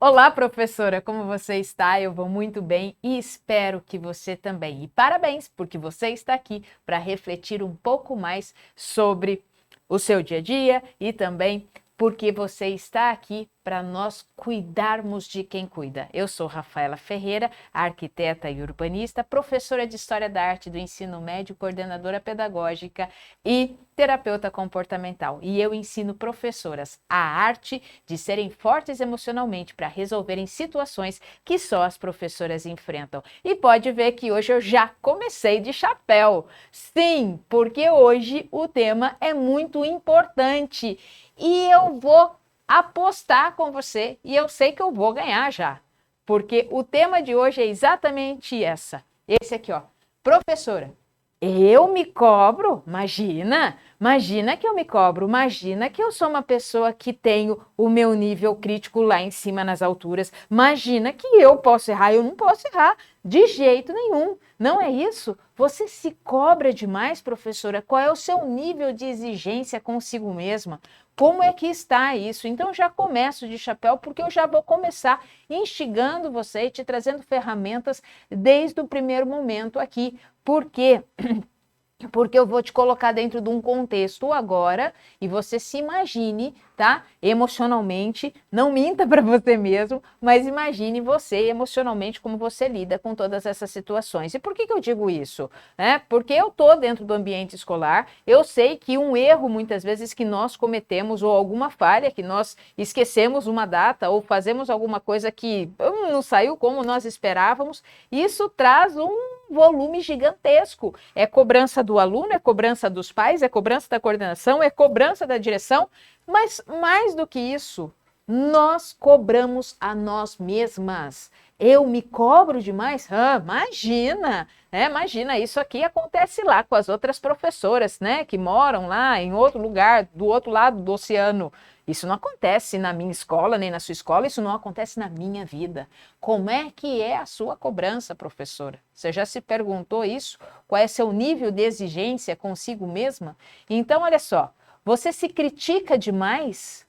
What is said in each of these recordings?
Olá, professora, como você está? Eu vou muito bem e espero que você também. E parabéns, porque você está aqui para refletir um pouco mais sobre o seu dia a dia e também porque você está aqui para nós cuidarmos de quem cuida. Eu sou Rafaela Ferreira, arquiteta e urbanista, professora de História da Arte do Ensino Médio, coordenadora pedagógica e terapeuta comportamental. E eu ensino professoras a arte de serem fortes emocionalmente para resolverem situações que só as professoras enfrentam. E pode ver que hoje eu já comecei de chapéu. Sim, porque hoje o tema é muito importante e eu vou apostar com você e eu sei que eu vou ganhar já. Porque o tema de hoje é exatamente esse aqui, ó. Professora, eu me cobro? Imagina que eu me cobro, imagina que eu sou uma pessoa que tenho o meu nível crítico lá em cima nas alturas, imagina que eu posso errar, eu não posso errar de jeito nenhum, não é isso? Você se cobra demais, professora? Qual é o seu nível de exigência consigo mesma? Como é que está isso? Então já começo de chapéu porque eu já vou começar instigando você e te trazendo ferramentas desde o primeiro momento aqui. Por quê? Porque eu vou te colocar dentro de um contexto agora e você se imagine, tá? Emocionalmente, não minta para você mesmo, mas imagine você emocionalmente como você lida com todas essas situações. E por que eu digo isso? Porque eu tô dentro do ambiente escolar, eu sei que um erro muitas vezes que nós cometemos ou alguma falha que nós esquecemos uma data ou fazemos alguma coisa que não saiu como nós esperávamos, isso traz um volume gigantesco. É cobrança do aluno, é cobrança dos pais, é cobrança da coordenação, é cobrança da direção, mas mais do que isso, nós cobramos a nós mesmas. Eu me cobro demais? Imagina, né? Imagina, isso aqui acontece lá com as outras professoras, né? Que moram lá em outro lugar, do outro lado do oceano. Isso não acontece na minha escola, nem na sua escola, isso não acontece na minha vida. Como é que é a sua cobrança, professora? Você já se perguntou isso? Qual é seu nível de exigência consigo mesma? Então, olha só, você se critica demais?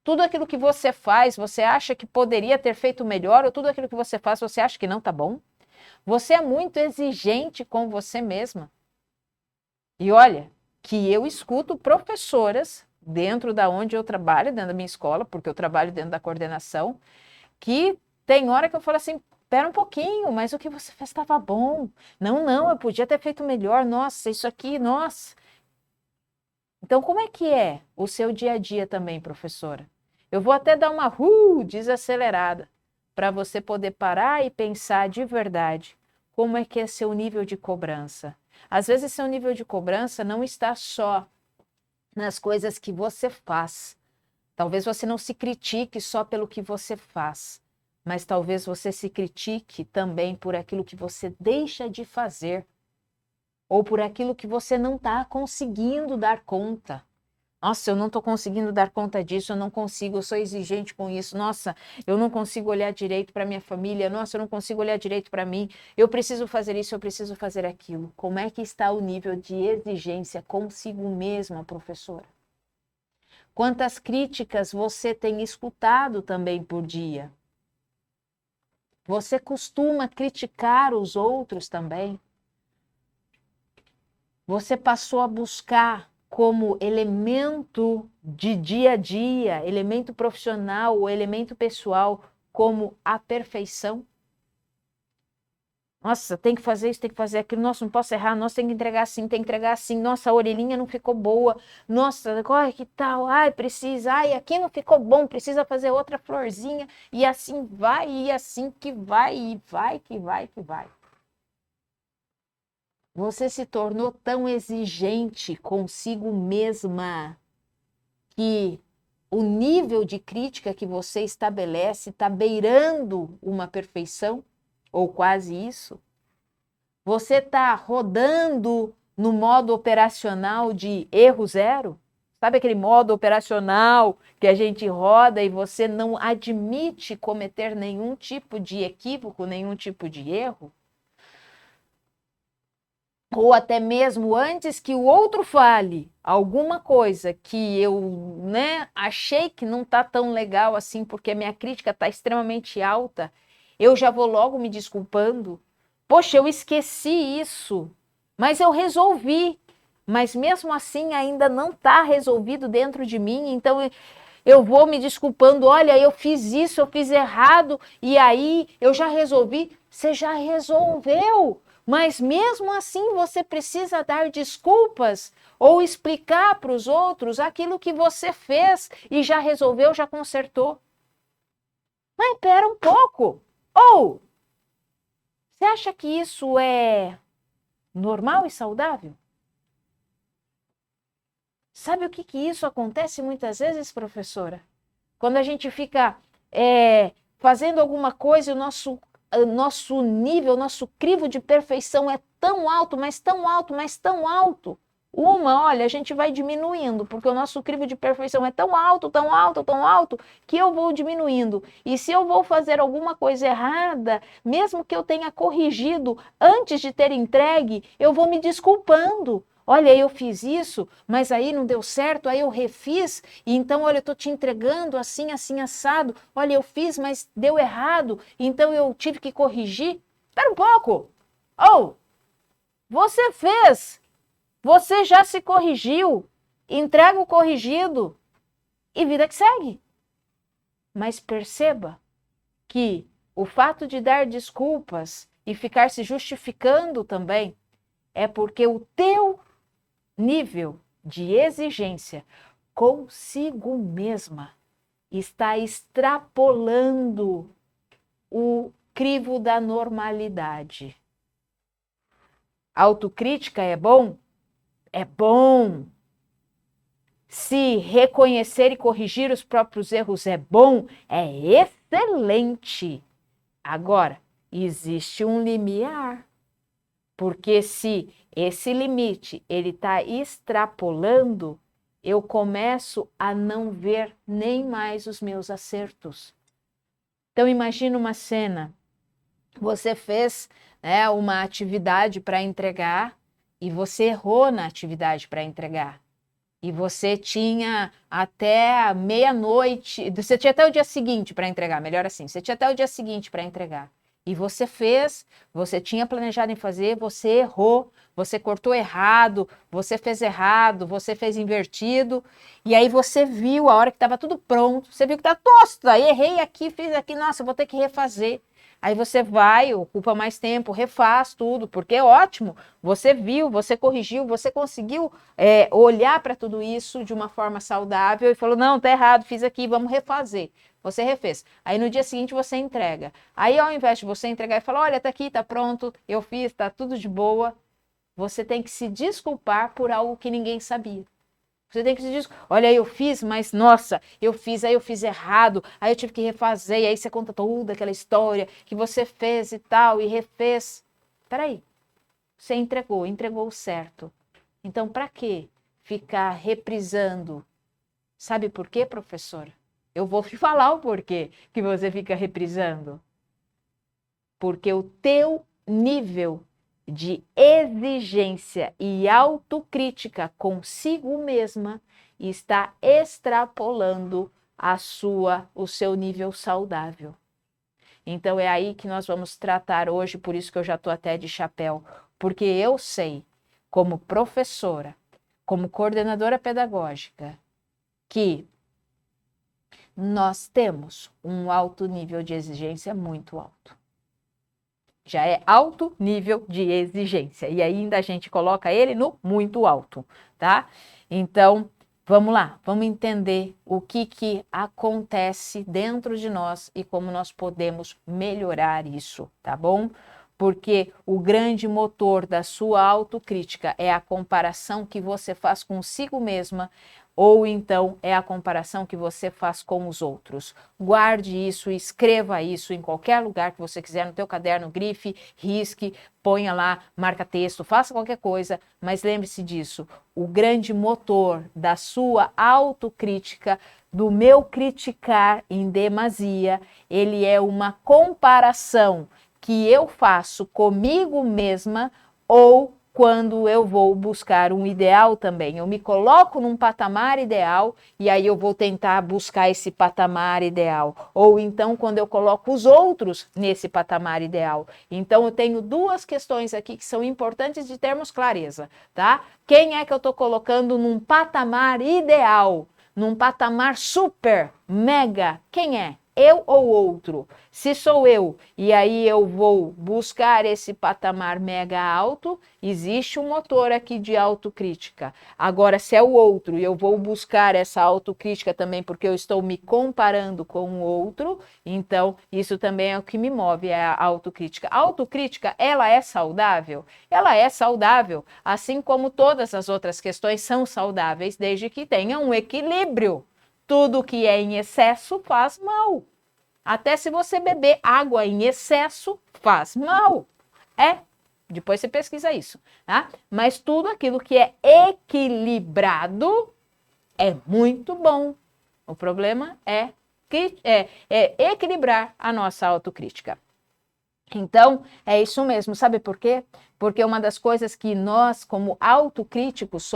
Tudo aquilo que você faz, você acha que poderia ter feito melhor, ou tudo aquilo que você faz, você acha que não está bom? Você é muito exigente com você mesma. E olha, que eu escuto professoras dentro da onde eu trabalho, dentro da minha escola, porque eu trabalho dentro da coordenação, que tem hora que eu falo assim, espera um pouquinho, mas o que você fez estava bom. Não, eu podia ter feito melhor. Nossa, isso aqui, nossa. Então, como é que é o seu dia a dia também, professora? Eu vou até dar uma desacelerada para você poder parar e pensar de verdade como é que é seu nível de cobrança. Às vezes, seu nível de cobrança não está só nas coisas que você faz. Talvez você não se critique só pelo que você faz, mas talvez você se critique também por aquilo que você deixa de fazer ou por aquilo que você não está conseguindo dar conta. Nossa, eu não estou conseguindo dar conta disso, eu não consigo, eu sou exigente com isso. Nossa, eu não consigo olhar direito para minha família. Nossa, eu não consigo olhar direito para mim. Eu preciso fazer isso, eu preciso fazer aquilo. Como é que está o nível de exigência consigo mesma, professora? Quantas críticas você tem escutado também por dia? Você costuma criticar os outros também? Você passou a buscar como elemento de dia a dia, elemento profissional ou elemento pessoal, como a perfeição? Nossa, tem que fazer isso, tem que fazer aquilo. Nossa, não posso errar. Nossa, tem que entregar assim, tem que entregar assim. Nossa, a orelhinha não ficou boa. Nossa, ai, que tal? Ai, precisa. Ai, aqui não ficou bom. Precisa fazer outra florzinha. E assim vai, e assim que vai, e vai, que vai, que vai. Você se tornou tão exigente consigo mesma que o nível de crítica que você estabelece está beirando uma perfeição, ou quase isso. Você está rodando no modo operacional de erro zero? Sabe aquele modo operacional que a gente roda e você não admite cometer nenhum tipo de equívoco, nenhum tipo de erro? ou até mesmo antes que o outro fale alguma coisa que eu, achei que não está tão legal assim, porque a minha crítica está extremamente alta, eu já vou logo me desculpando. Poxa, eu esqueci isso, mas eu resolvi. Mas mesmo assim ainda não está resolvido dentro de mim, então eu vou me desculpando. Olha, eu fiz isso, eu fiz errado, e aí eu já resolvi. Você já resolveu, mas mesmo assim você precisa dar desculpas ou explicar para os outros aquilo que você fez e já resolveu, já consertou. Mas espera um pouco. Ou você acha que isso é normal e saudável? Sabe o que isso acontece muitas vezes, professora? Quando a gente fica fazendo alguma coisa, o nosso nível, o nosso crivo de perfeição é tão alto, mas tão alto, mas tão alto. Olha, a gente vai diminuindo, porque o nosso crivo de perfeição é tão alto, tão alto, tão alto, que eu vou diminuindo. E se eu vou fazer alguma coisa errada, mesmo que eu tenha corrigido antes de ter entregue, eu vou me desculpando. Olha, eu fiz isso, mas aí não deu certo, aí eu refiz, e então, olha, eu estou te entregando assim, assim, assado. Olha, eu fiz, mas deu errado, então eu tive que corrigir. Espera um pouco. Você fez, você já se corrigiu, entrega o corrigido e vida que segue. Mas perceba que o fato de dar desculpas e ficar se justificando também é porque o teu nível de exigência consigo mesma está extrapolando o crivo da normalidade. Autocrítica é bom? É bom. Se reconhecer e corrigir os próprios erros é bom? É excelente. Agora, existe um limiar. Porque se esse limite ele está extrapolando, eu começo a não ver nem mais os meus acertos. Então imagina uma cena, você fez uma atividade para entregar e você errou na atividade para entregar. E você tinha até meia-noite, você tinha até o dia seguinte para entregar, melhor assim, você tinha até o dia seguinte para entregar. E você fez, você tinha planejado em fazer, você errou, você cortou errado, você fez invertido, e aí você viu a hora que estava tudo pronto, você viu que está tosta, errei aqui, fiz aqui, nossa, vou ter que refazer. Aí você vai, ocupa mais tempo, refaz tudo, porque é ótimo, você viu, você corrigiu, você conseguiu olhar para tudo isso de uma forma saudável e falou, não, tá errado, fiz aqui, vamos refazer. Você refez. Aí no dia seguinte você entrega. Aí ao invés de você entregar e falar, olha, tá aqui, tá pronto, eu fiz, tá tudo de boa, você tem que se desculpar por algo que ninguém sabia. Você tem que se dizer, olha, eu fiz, mas nossa, aí eu fiz errado, aí eu tive que refazer, e aí você conta toda aquela história que você fez e tal, e refez. Peraí, você entregou o certo. Então, para que ficar reprisando? Sabe por quê, professora? Eu vou te falar o porquê que você fica reprisando. Porque o teu nível de exigência e autocrítica consigo mesma está extrapolando o seu nível saudável. Então é aí que nós vamos tratar hoje, por isso que eu já estou até de chapéu, porque eu sei, como professora, como coordenadora pedagógica, que nós temos um alto nível de exigência muito alto. Já é alto nível de exigência. E ainda a gente coloca ele no muito alto, tá? Então, vamos lá, vamos entender o que acontece dentro de nós e como nós podemos melhorar isso, tá bom? Porque o grande motor da sua autocrítica é a comparação que você faz consigo mesma, ou então é a comparação que você faz com os outros. Guarde isso, escreva isso em qualquer lugar que você quiser, no teu caderno, grife, risque, ponha lá, marca texto, faça qualquer coisa, mas lembre-se disso, o grande motor da sua autocrítica, do meu criticar em demasia, ele é uma comparação que eu faço comigo mesma ou quando eu vou buscar um ideal também. Eu me coloco num patamar ideal e aí eu vou tentar buscar esse patamar ideal. Ou então quando eu coloco os outros nesse patamar ideal. Então eu tenho duas questões aqui que são importantes de termos clareza, tá? Quem é que eu estou colocando num patamar ideal? Num patamar super, mega? Quem é? Eu ou outro? Se sou eu, e aí eu vou buscar esse patamar mega alto, existe um motor aqui de autocrítica. Agora, se é o outro, e eu vou buscar essa autocrítica também, porque eu estou me comparando com o outro, então isso também é o que me move, é a autocrítica. A autocrítica, ela é saudável? Ela é saudável, assim como todas as outras questões são saudáveis, desde que tenha um equilíbrio. Tudo que é em excesso faz mal. Até se você beber água em excesso, faz mal. Depois você pesquisa isso, tá? Mas tudo aquilo que é equilibrado é muito bom. O problema é equilibrar a nossa autocrítica. Então, é isso mesmo. Sabe por quê? Porque uma das coisas que nós, como autocríticos,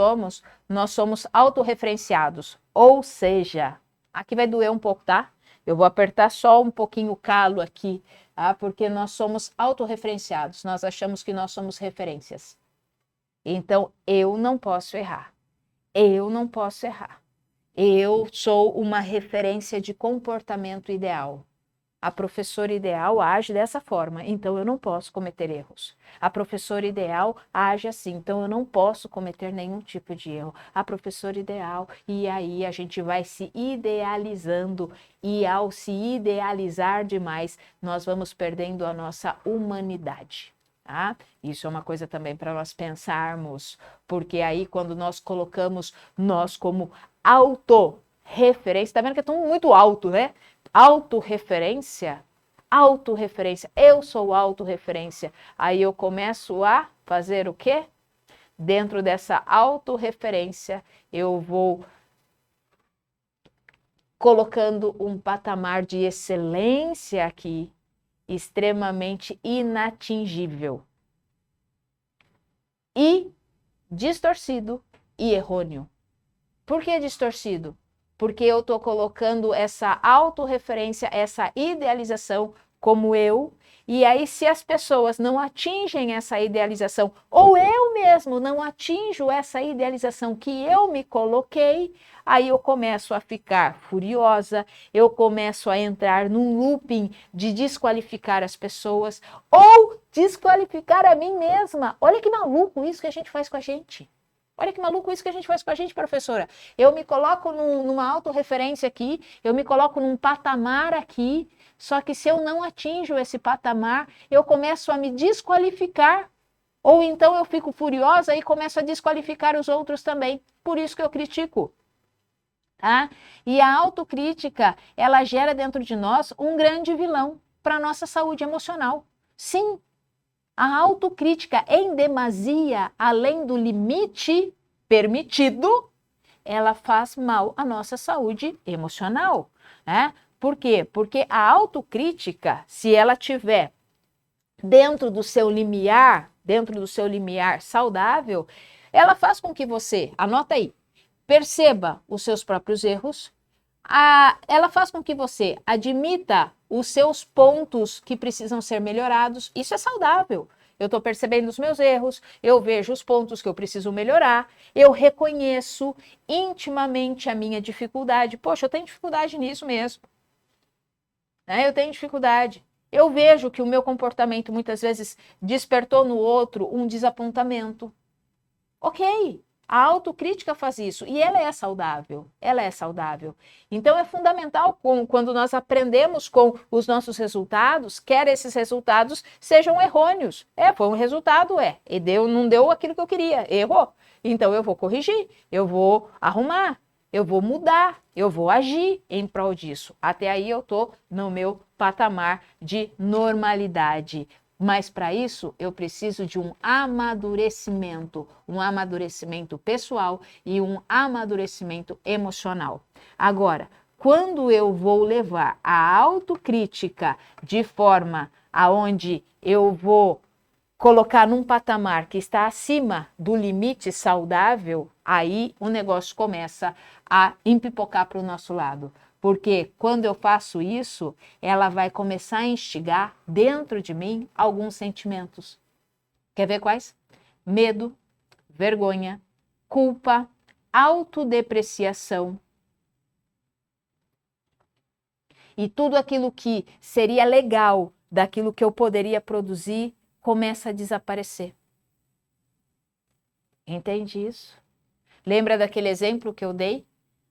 nós somos autorreferenciados. Ou seja, aqui vai doer um pouco, tá? Eu vou apertar só um pouquinho o calo aqui, tá? Porque nós somos autorreferenciados. Nós achamos que nós somos referências. Então, eu não posso errar. Eu não posso errar. Eu sou uma referência de comportamento ideal. A professora ideal age dessa forma, então eu não posso cometer erros. A professora ideal age assim, então eu não posso cometer nenhum tipo de erro. A professora ideal, e aí a gente vai se idealizando, e ao se idealizar demais, nós vamos perdendo a nossa humanidade. Tá? Isso é uma coisa também para nós pensarmos, porque aí quando nós colocamos nós como autorreferência, tá vendo que é tão muito alto, né? Autorreferência, eu sou autorreferência. Aí eu começo a fazer o quê? Dentro dessa autorreferência, eu vou colocando um patamar de excelência aqui, extremamente inatingível. E distorcido e errôneo. Por que distorcido? Porque eu estou colocando essa autorreferência, essa idealização como eu, e aí se as pessoas não atingem essa idealização, ou eu mesmo não atinjo essa idealização que eu me coloquei, aí eu começo a ficar furiosa, eu começo a entrar num looping de desqualificar as pessoas, ou desqualificar a mim mesma. Olha que maluco isso que a gente faz com a gente. Olha que maluco isso que a gente faz com a gente, professora. Eu me coloco numa autorreferência aqui, eu me coloco num patamar aqui, só que se eu não atinjo esse patamar, eu começo a me desqualificar. Ou então eu fico furiosa e começo a desqualificar os outros também. Por isso que eu critico. Tá? E a autocrítica, ela gera dentro de nós um grande vilão para a nossa saúde emocional. Sim, a autocrítica em demasia, além do limite permitido, ela faz mal à nossa saúde emocional, né? Por quê? Porque a autocrítica, se ela tiver dentro do seu limiar saudável, ela faz com que você, anota aí, perceba os seus próprios erros, ela faz com que você admita os seus pontos que precisam ser melhorados. Isso é saudável. Eu estou percebendo os meus erros, eu vejo os pontos que eu preciso melhorar, eu reconheço intimamente a minha dificuldade. Poxa, eu tenho dificuldade nisso mesmo. Né? Eu tenho dificuldade. Eu vejo que o meu comportamento muitas vezes despertou no outro um desapontamento. Ok. A autocrítica faz isso e ela é saudável, Então é fundamental quando nós aprendemos com os nossos resultados, quer esses resultados sejam errôneos. Foi um resultado, e não deu aquilo que eu queria, errou. Então eu vou corrigir, eu vou arrumar, eu vou mudar, eu vou agir em prol disso. Até aí eu estou no meu patamar de normalidade. Mas para isso eu preciso de um amadurecimento pessoal e um amadurecimento emocional. Agora, quando eu vou levar a autocrítica de forma aonde eu vou colocar num patamar que está acima do limite saudável, aí o negócio começa a empipocar para o nosso lado. Porque quando eu faço isso, ela vai começar a instigar dentro de mim alguns sentimentos. Quer ver quais? Medo, vergonha, culpa, autodepreciação. E tudo aquilo que seria legal daquilo que eu poderia produzir começa a desaparecer. Entende isso? Lembra daquele exemplo que eu dei?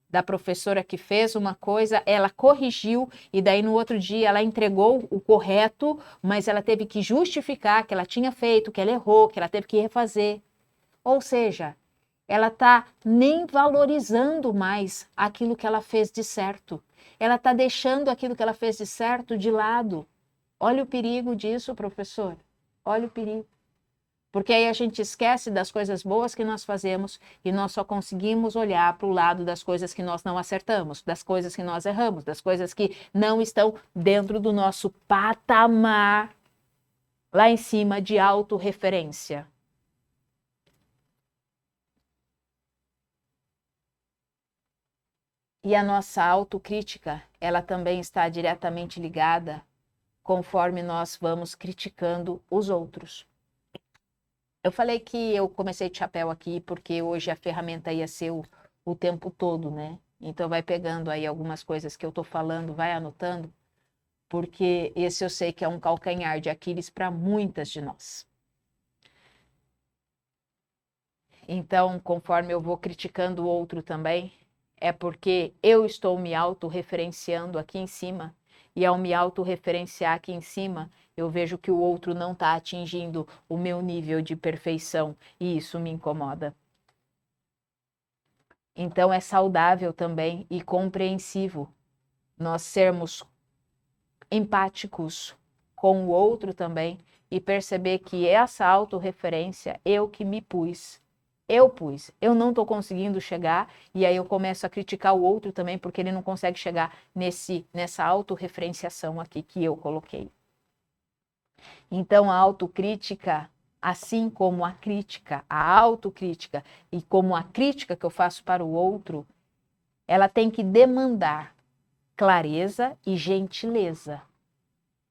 Da professora que fez uma coisa, ela corrigiu e daí no outro dia ela entregou o correto, mas ela teve que justificar que ela tinha feito, que ela errou, que ela teve que refazer. Ou seja, ela está nem valorizando mais aquilo que ela fez de certo. Ela está deixando aquilo que ela fez de certo de lado. Olha o perigo disso, professor. Olha o perigo. Porque aí a gente esquece das coisas boas que nós fazemos e nós só conseguimos olhar para o lado das coisas que nós não acertamos, das coisas que nós erramos, das coisas que não estão dentro do nosso patamar lá em cima de autorreferência. E a nossa autocrítica, ela também está diretamente ligada conforme nós vamos criticando os outros. Eu falei que eu comecei de chapéu aqui porque hoje a ferramenta ia ser o tempo todo, né? Então vai pegando aí algumas coisas que eu tô falando, vai anotando, porque esse eu sei que é um calcanhar de Aquiles para muitas de nós. Então, conforme eu vou criticando o outro também, é porque eu estou me autorreferenciando aqui em cima, e ao me autorreferenciar aqui em cima, eu vejo que o outro não está atingindo o meu nível de perfeição, e isso me incomoda. Então é saudável também e compreensivo nós sermos empáticos com o outro também e perceber que essa autorreferência eu que me pus. Eu não estou conseguindo chegar, e aí eu começo a criticar o outro também, porque ele não consegue chegar nessa autorreferenciação aqui que eu coloquei. Então a autocrítica, assim como a crítica, a autocrítica e como a crítica que eu faço para o outro, ela tem que demandar clareza e gentileza.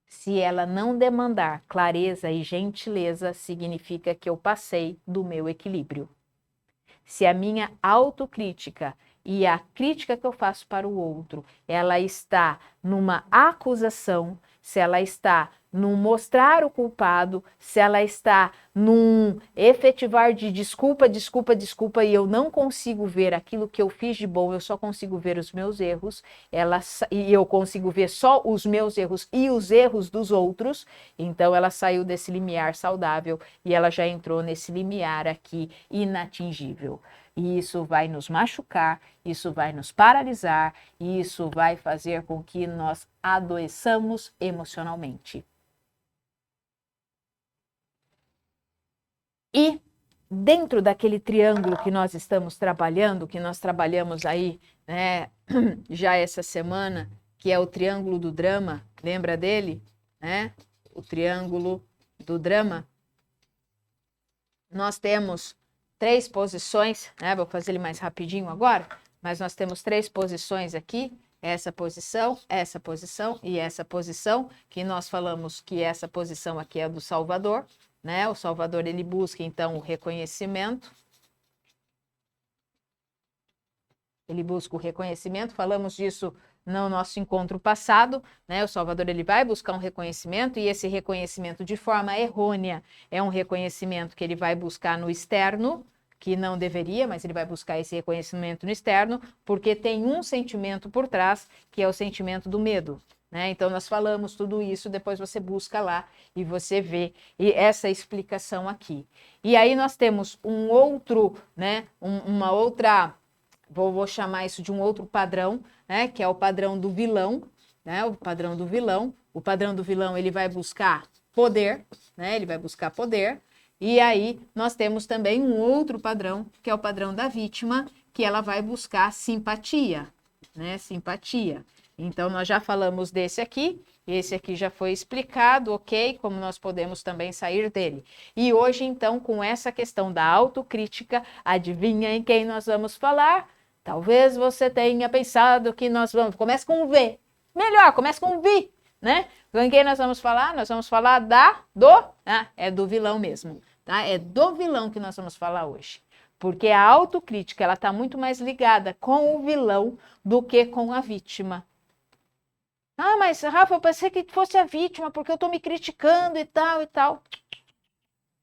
Se ela não demandar clareza e gentileza, significa que eu passei do meu equilíbrio. Se a minha autocrítica e a crítica que eu faço para o outro, ela está numa acusação, se ela está num mostrar o culpado, se ela está num efetivar de desculpa, desculpa, desculpa, e eu não consigo ver aquilo que eu fiz de bom, eu só consigo ver os meus erros, e eu consigo ver só os meus erros e os erros dos outros, então ela saiu desse limiar saudável e ela já entrou nesse limiar aqui inatingível. E isso vai nos machucar, isso vai nos paralisar, e isso vai fazer com que nós adoeçamos emocionalmente. E dentro daquele triângulo que nós estamos trabalhando, que nós trabalhamos aí, né, já essa semana, que é o triângulo do drama, lembra dele? Né? O triângulo do drama. Nós temos 3 posições, né? Vou fazer ele mais rapidinho agora, mas nós temos 3 posições aqui, essa posição e essa posição, que nós falamos que essa posição aqui é do Salvador, né? O Salvador, ele busca, então, o reconhecimento. Ele busca o reconhecimento, falamos disso no nosso encontro passado, né? O Salvador, ele vai buscar um reconhecimento, e esse reconhecimento de forma errônea é um reconhecimento que ele vai buscar no externo, que não deveria, mas ele vai buscar esse reconhecimento no externo, porque tem um sentimento por trás, que é o sentimento do medo. Né? Então, nós falamos tudo isso, depois você busca lá e você vê essa explicação aqui. E aí nós temos um outro, né? Uma outra, vou chamar isso de um outro padrão, né? Que é o padrão do vilão, né? O padrão do vilão. O padrão do vilão, ele vai buscar poder, né? Ele vai buscar poder. E aí nós temos também um outro padrão, que é o padrão da vítima, que ela vai buscar simpatia, né? Simpatia. Então, nós já falamos desse aqui, esse aqui já foi explicado, ok? Como nós podemos também sair dele. E hoje, então, com essa questão da autocrítica, adivinha em quem nós vamos falar? Talvez você tenha pensado que nós vamos... Comece com um V. Melhor, comece com um V, né? Em quem nós vamos falar? Nós vamos falar é do vilão mesmo, tá? É do vilão que nós vamos falar hoje. Porque a autocrítica, ela está muito mais ligada com o vilão do que com a vítima. Ah, mas Rafa, eu pensei que fosse a vítima, porque eu estou me criticando e tal e tal.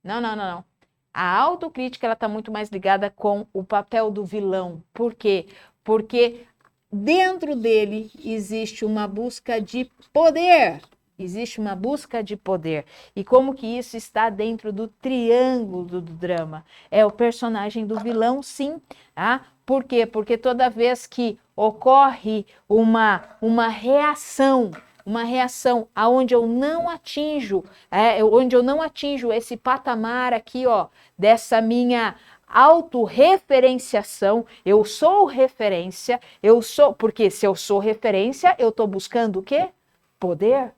Não, não, não, não. A autocrítica, ela está muito mais ligada com o papel do vilão. Por quê? Porque dentro dele existe uma busca de poder. Existe uma busca de poder. E como que isso está dentro do triângulo do drama? É o personagem do vilão, sim. Tá? Por quê? Porque toda vez que ocorre uma reação aonde eu não atinjo, onde eu não atinjo esse patamar aqui, ó, dessa minha autorreferenciação, eu sou referência, porque se eu sou referência, eu estou buscando o quê? Poder.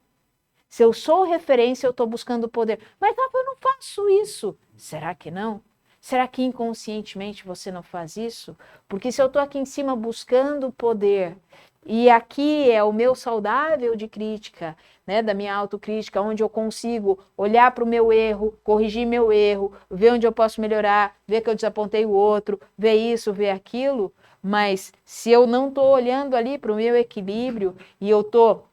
Se eu sou referência, eu estou buscando poder. Mas Rafa, eu não faço isso. Será que não? Será que inconscientemente você não faz isso? Porque se eu estou aqui em cima buscando poder, e aqui é o meu saudável de crítica, né, da minha autocrítica, onde eu consigo olhar para o meu erro, corrigir meu erro, ver onde eu posso melhorar, ver que eu desapontei o outro, ver isso, ver aquilo, mas se eu não estou olhando ali para o meu equilíbrio e eu estou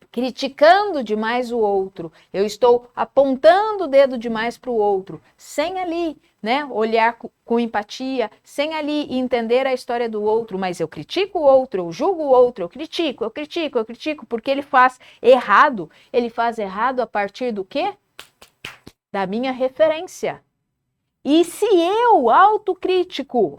criticando demais o outro, eu estou apontando o dedo demais para o outro, sem ali, né, olhar com empatia, sem ali entender a história do outro, mas eu critico o outro, eu julgo o outro, eu critico, porque ele faz errado a partir do quê? Da minha referência. E se eu, autocrítico,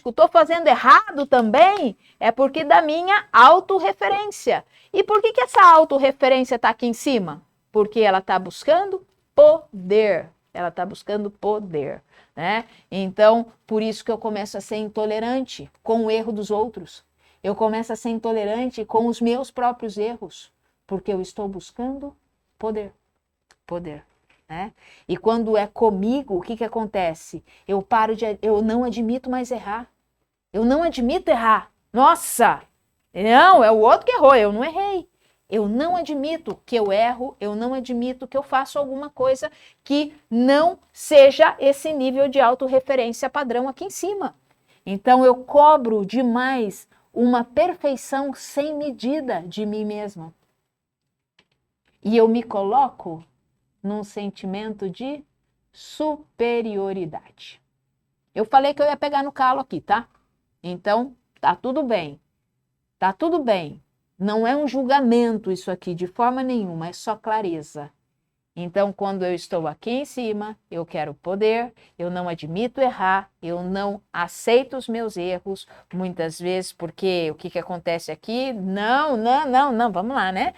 estou fazendo errado também, é porque da minha autorreferência. E por que essa autorreferência está aqui em cima? Porque ela está buscando poder. Ela está buscando poder, né? Então, por isso que eu começo a ser intolerante com o erro dos outros. Eu começo a ser intolerante com os meus próprios erros, porque eu estou buscando poder. Poder. Né? E quando é comigo, o que acontece? Eu não admito mais errar. Eu não admito errar. Nossa! Não, é o outro que errou, eu não errei. Eu não admito que eu erro, eu não admito que eu faço alguma coisa que não seja esse nível de autorreferência padrão aqui em cima. Então eu cobro demais uma perfeição sem medida de mim mesma. E eu me coloco num sentimento de superioridade. Eu falei que eu ia pegar no calo aqui, tá? Então, tá tudo bem. Tá tudo bem. Não é um julgamento isso aqui, de forma nenhuma, é só clareza. Então, quando eu estou aqui em cima, eu quero poder, eu não admito errar, eu não aceito os meus erros, muitas vezes, porque o que acontece aqui? Não, vamos lá, né?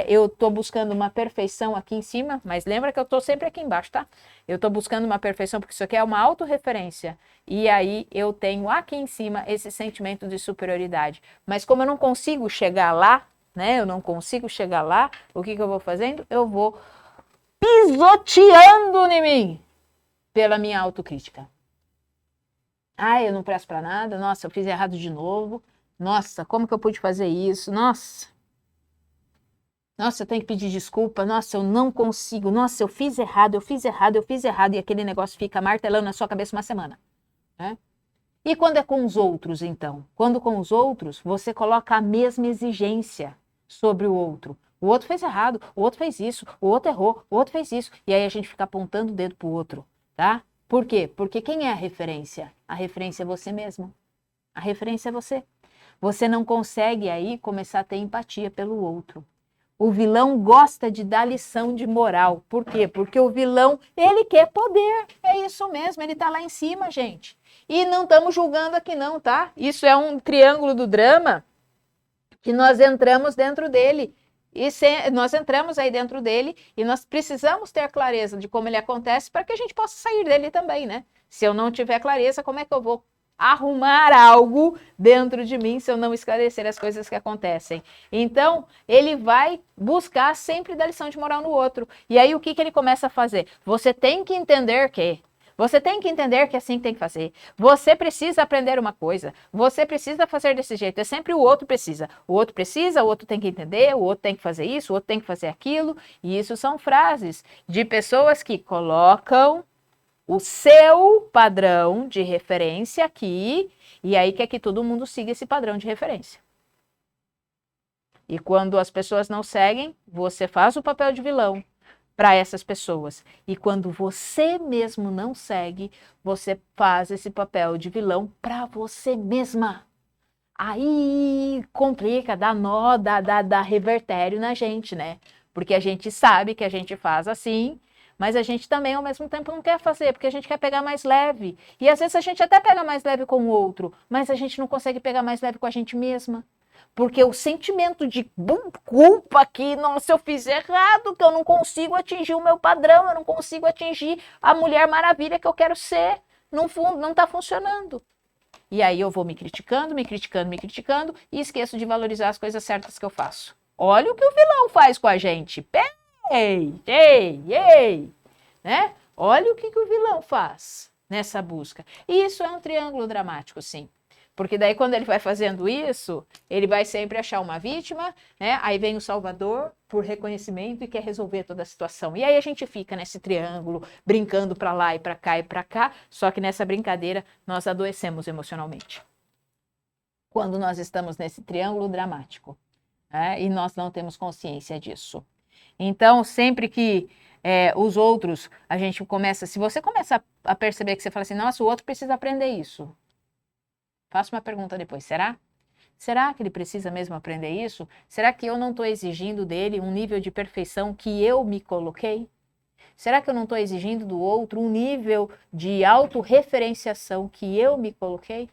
Eu estou buscando uma perfeição aqui em cima, mas lembra que eu estou sempre aqui embaixo, tá? Eu estou buscando uma perfeição porque isso aqui é uma autorreferência, e aí eu tenho aqui em cima esse sentimento de superioridade. Mas como eu não consigo chegar lá, né? Eu não consigo chegar lá, o que eu vou fazendo? Eu vou pisoteando em mim pela minha autocrítica. Ah, eu não presto para nada. Nossa, eu fiz errado de novo. Nossa, como que eu pude fazer isso? Nossa, eu tenho que pedir desculpa. Nossa, eu não consigo. Nossa, eu fiz errado. E aquele negócio fica martelando na sua cabeça uma semana. Né? E quando é com os outros, então? Quando com os outros, você coloca a mesma exigência sobre o outro. O outro fez errado, o outro fez isso, o outro errou, o outro fez isso. E aí a gente fica apontando o dedo pro outro, tá? Por quê? Porque quem é a referência? A referência é você mesmo. A referência é você. Você não consegue aí começar a ter empatia pelo outro. O vilão gosta de dar lição de moral. Por quê? Porque o vilão, ele quer poder. É isso mesmo, ele tá lá em cima, gente. E não estamos julgando aqui não, tá? Isso é um triângulo do drama que nós entramos dentro dele. Nós entramos aí dentro dele e nós precisamos ter clareza de como ele acontece para que a gente possa sair dele também, né? Se eu não tiver clareza, como é que eu vou arrumar algo dentro de mim se eu não esclarecer as coisas que acontecem. Então, ele vai buscar sempre dar lição de moral no outro. E aí, o que ele começa a fazer? Você tem que entender que é assim que tem que fazer. Você precisa aprender uma coisa. Você precisa fazer desse jeito. É sempre o outro precisa. O outro precisa, o outro tem que entender, o outro tem que fazer isso, o outro tem que fazer aquilo. E isso são frases de pessoas que colocam o seu padrão de referência aqui, e aí quer que todo mundo siga esse padrão de referência. E quando as pessoas não seguem, você faz o papel de vilão para essas pessoas. E quando você mesmo não segue, você faz esse papel de vilão para você mesma. Aí complica, dá nó, dá revertério na gente, né? Porque a gente sabe que a gente faz assim, mas a gente também, ao mesmo tempo, não quer fazer, porque a gente quer pegar mais leve. E às vezes a gente até pega mais leve com o outro, mas a gente não consegue pegar mais leve com a gente mesma. Porque o sentimento de culpa que, nossa, eu fiz errado, que eu não consigo atingir o meu padrão, eu não consigo atingir a Mulher Maravilha que eu quero ser, não está funcionando. E aí eu vou me criticando e esqueço de valorizar as coisas certas que eu faço. Olha o que o vilão faz com a gente. Ei, né? Olha o que o vilão faz nessa busca. E isso é um triângulo dramático, sim. Porque daí quando ele vai fazendo isso, ele vai sempre achar uma vítima, né? Aí vem o Salvador por reconhecimento e quer resolver toda a situação. E aí a gente fica nesse triângulo, brincando para lá e para cá, só que nessa brincadeira nós adoecemos emocionalmente. Quando nós estamos nesse triângulo dramático, né? E nós não temos consciência disso. Então, sempre que os outros, a gente começa, se você começa a perceber que você fala assim, nossa, o outro precisa aprender isso. Faço uma pergunta depois, será? Será que ele precisa mesmo aprender isso? Será que eu não estou exigindo dele um nível de perfeição que eu me coloquei? Será que eu não estou exigindo do outro um nível de autorreferenciação que eu me coloquei?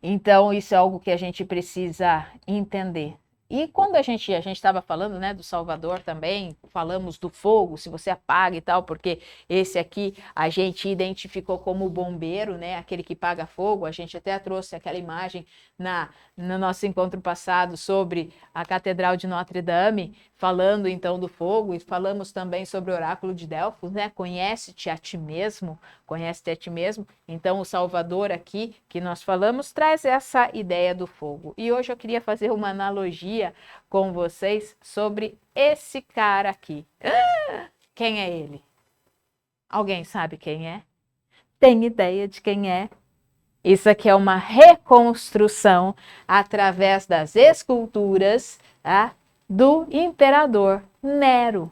Então, isso é algo que a gente precisa entender. E quando a gente estava falando, né, do Salvador também, falamos do fogo, se você apaga e tal, porque esse aqui a gente identificou como o bombeiro, né, aquele que paga fogo. A gente até trouxe aquela imagem no nosso encontro passado sobre a Catedral de Notre Dame, falando então do fogo, e falamos também sobre o oráculo de Delfos, né, conhece-te a ti mesmo. Então o Salvador aqui, que nós falamos, traz essa ideia do fogo. E hoje eu queria fazer uma analogia com vocês sobre esse cara aqui. Quem é ele? Alguém sabe quem é? Tem ideia de quem é? Isso aqui é uma reconstrução através das esculturas, tá? Do imperador Nero.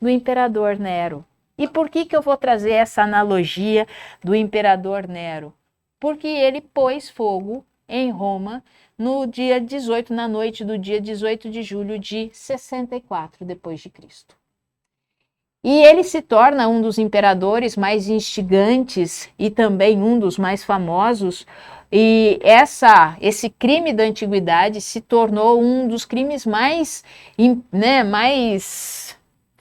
Do imperador Nero. E por que eu vou trazer essa analogia do imperador Nero? Porque ele pôs fogo em Roma no dia 18, na noite do dia 18 de julho de 64 depois de Cristo. E ele se torna um dos imperadores mais instigantes e também um dos mais famosos. E esse crime da antiguidade se tornou um dos crimes mais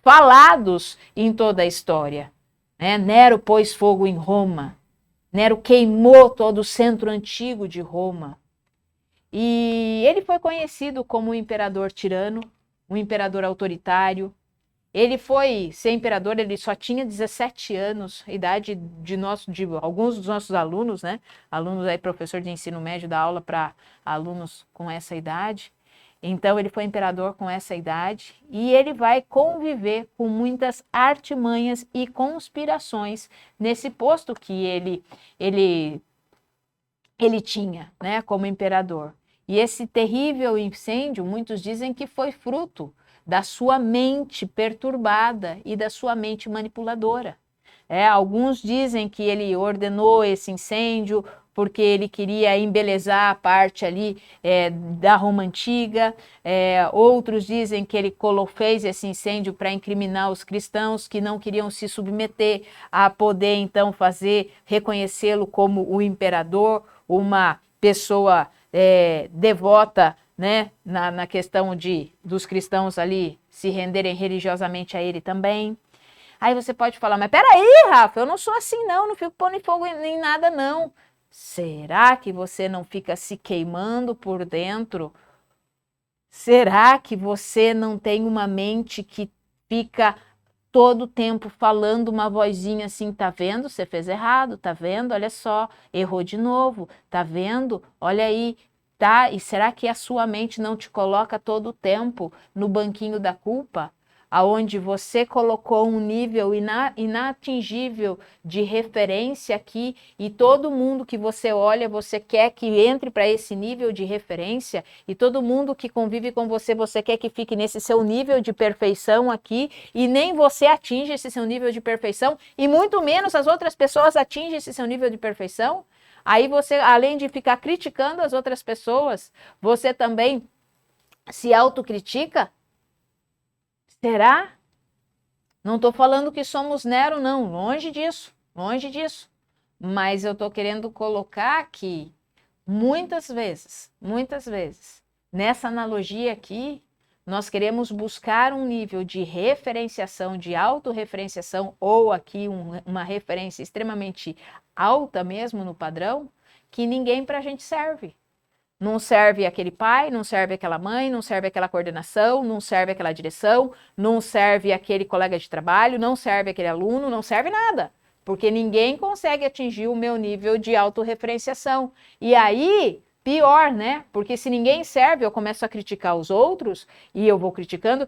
falados em toda a história. Né? Nero pôs fogo em Roma. Nero queimou todo o centro antigo de Roma. E ele foi conhecido como um imperador tirano, um imperador autoritário. Ele foi ser imperador, ele só tinha 17 anos, idade de alguns dos nossos alunos, né? Alunos aí, professor de ensino médio, dá aula para alunos com essa idade. Então, ele foi imperador com essa idade e ele vai conviver com muitas artimanhas e conspirações nesse posto que ele tinha, né, como imperador. E esse terrível incêndio, muitos dizem que foi fruto da sua mente perturbada e da sua mente manipuladora. Alguns dizem que ele ordenou esse incêndio porque ele queria embelezar a parte ali da Roma Antiga. Outros dizem que ele fez esse incêndio para incriminar os cristãos que não queriam se submeter a poder, então, reconhecê-lo como o imperador, uma pessoa devota, né, na questão dos cristãos ali se renderem religiosamente a ele também. Aí você pode falar, mas peraí, Rafa, eu não sou assim não fico pondo fogo em nada não. Será que você não fica se queimando por dentro? Será que você não tem uma mente que fica todo o tempo falando uma vozinha assim, tá vendo? Você fez errado, tá vendo? Olha só, errou de novo, tá vendo? Olha aí, tá? E será que a sua mente não te coloca todo o tempo no banquinho da culpa? Aonde você colocou um nível inatingível de referência aqui e todo mundo que você olha, você quer que entre para esse nível de referência e todo mundo que convive com você, você quer que fique nesse seu nível de perfeição aqui e nem você atinge esse seu nível de perfeição e muito menos as outras pessoas atingem esse seu nível de perfeição. Aí você, além de ficar criticando as outras pessoas, você também se autocritica? Será? Não estou falando que somos Nero, não. Longe disso. Longe disso. Mas eu estou querendo colocar que muitas vezes, nessa analogia aqui, nós queremos buscar um nível de referenciação, de autorreferenciação, ou aqui uma referência extremamente alta mesmo no padrão, que ninguém para a gente serve. Não serve aquele pai, não serve aquela mãe, não serve aquela coordenação, não serve aquela direção, não serve aquele colega de trabalho, não serve aquele aluno, não serve nada. Porque ninguém consegue atingir o meu nível de autorreferenciação. E aí, pior, né? Porque se ninguém serve, eu começo a criticar os outros, e eu vou criticando,